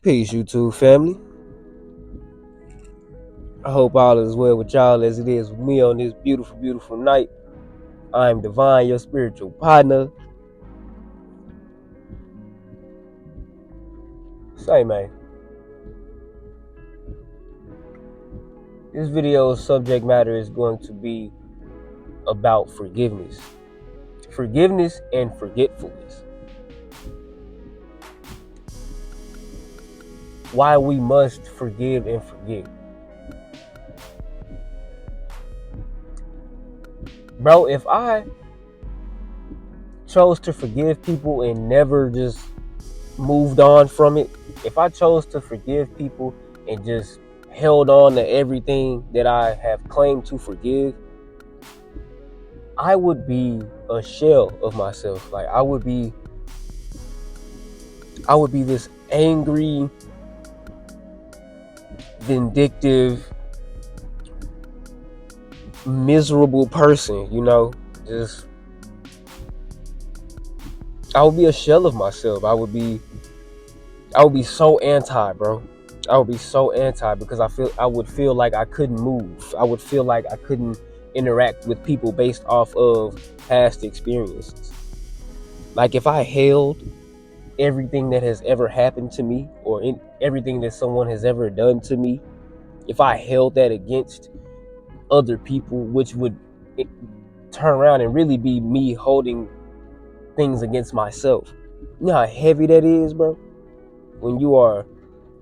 Peace, YouTube family. I hope all is well with y'all as it is with me on this beautiful, beautiful night. I'm Divine, your spiritual partner. Say, man, this video's subject matter is going to be about forgiveness. Forgiveness and forgetfulness. Why we must forgive and forget. Bro, if I chose to forgive people and never just moved on from it, if I chose to forgive people and just held on to everything that I have claimed to forgive, I would be a shell of myself. Like I would be this angry, vindictive, miserable person, Just I would be a shell of myself. I would be so anti, bro. I would be so anti because I would feel like I couldn't move. I would feel like I couldn't interact with people based off of past experiences. Like if I held everything that has ever happened to me or everything that someone has ever done to me, if I held that against other people, which would turn around and really be me holding things against myself. You know how heavy that is, bro? When you are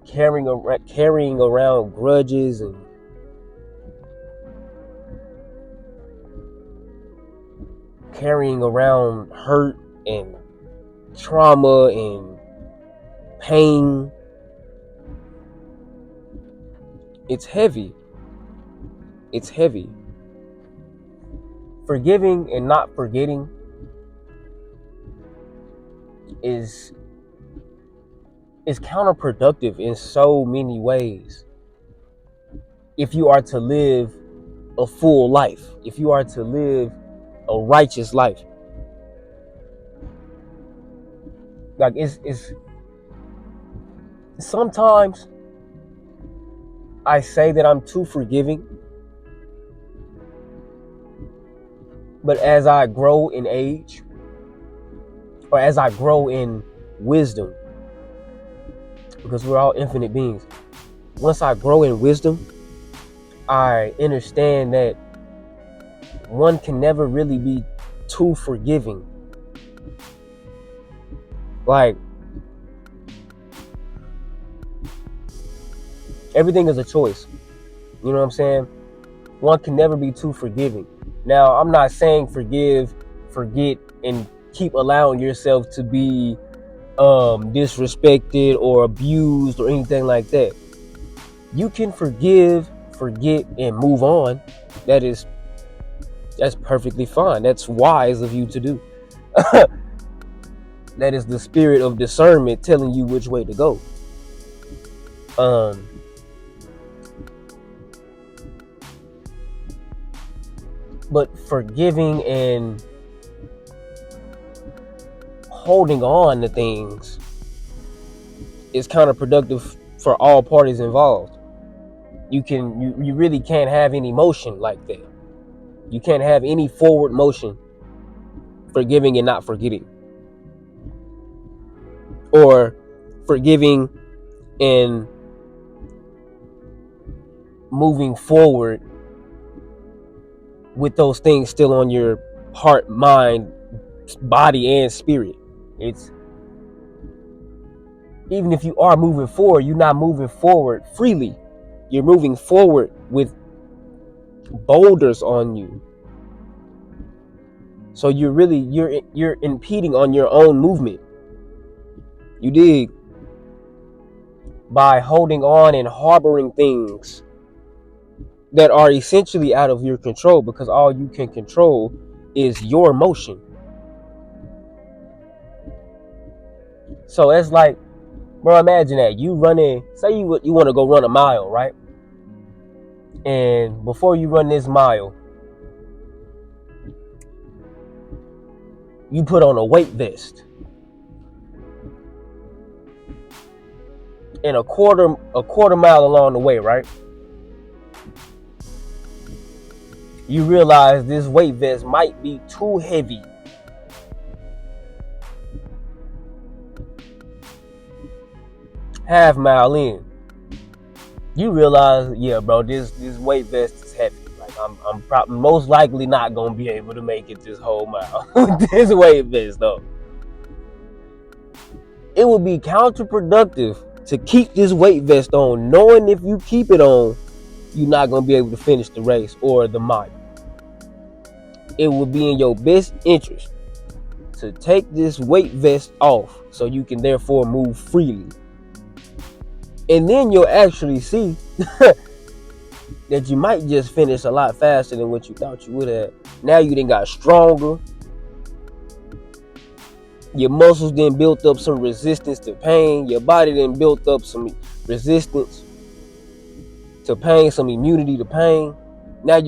carrying around grudges and carrying around hurt and trauma and pain. It's heavy. It's heavy. Forgiving and not forgetting is counterproductive in so many ways. If you are to live a full life, if you are to live a righteous life, like it's sometimes I say that I'm too forgiving, but as I grow in age or as I grow in wisdom, because we're all infinite beings, once I grow in wisdom, I understand that one can never really be too forgiving. Like, everything is a choice. You know what I'm saying? One can never be too forgiving. Now, I'm not saying forgive, forget, and keep allowing yourself to be disrespected or abused or anything like that. You can forgive, forget, and move on. That's perfectly fine. That's wise of you to do. That is the spirit of discernment telling you which way to go. But forgiving and holding on to things is counterproductive for all parties involved. You really can't have any motion like that. You can't have any forward motion forgiving and not forgetting, or forgiving and moving forward with those things still on your heart, mind, body, and spirit. It's even if you are moving forward, you're not moving forward freely. You're moving forward with boulders on you. So you're impeding on your own movement. You dig? By holding on and harboring things that are essentially out of your control, because all you can control is your motion. So it's like, bro, imagine that you running, say you want to go run a mile, right? And before you run this mile, you put on a weight vest. and a quarter mile along the way, right? You realize this weight vest might be too heavy. Half mile in, you realize, yeah, bro, this weight vest is heavy. Like I'm probably most likely not gonna be able to make it this whole mile with this weight vest though. It would be counterproductive to keep this weight vest on, knowing if you keep it on, you're not gonna be able to finish the race or the mile. It would be in your best interest to take this weight vest off so you can therefore move freely. And then you'll actually see that you might just finish a lot faster than what you thought you would have. Now you done got stronger. Your muscles then built up some resistance to pain. Your body then built up some resistance to pain, some immunity to pain. Now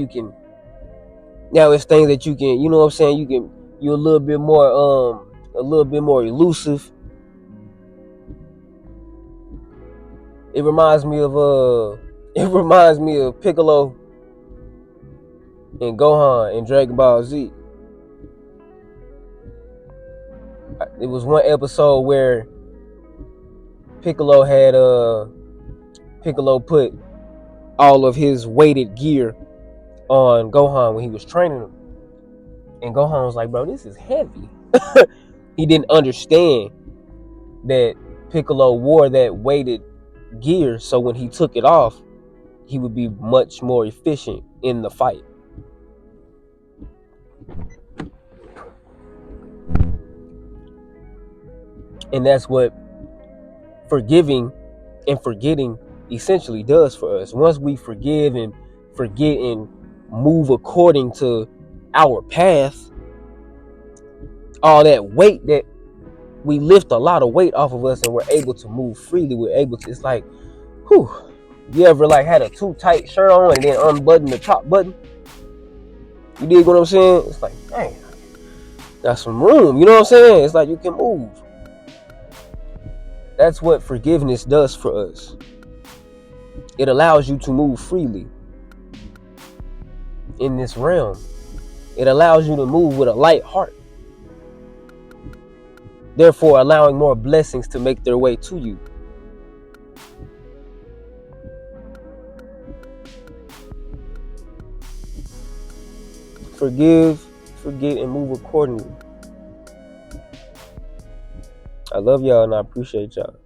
it's things that you can, you know what I'm saying? You're a little bit more elusive. It reminds me of Piccolo and Gohan in Dragon Ball Z. It was one episode where Piccolo put all of his weighted gear on Gohan when he was training him. And Gohan was like, bro, this is heavy. He didn't understand that Piccolo wore that weighted gear, so when he took it off, he would be much more efficient in the fight. And that's what forgiving and forgetting essentially does for us. Once we forgive and forget and move according to our path, all that weight that we lift a lot of weight off of us and we're able to move freely. We're able to, it's like, whew. You ever like had a too tight shirt on and then unbutton the top button? You dig what I'm saying? It's like, dang, got some room. You know what I'm saying? It's like you can move. That's what forgiveness does for us. It allows you to move freely in this realm. It allows you to move with a light heart, therefore allowing more blessings to make their way to you. Forgive, forget, and move accordingly. I love y'all and I appreciate y'all.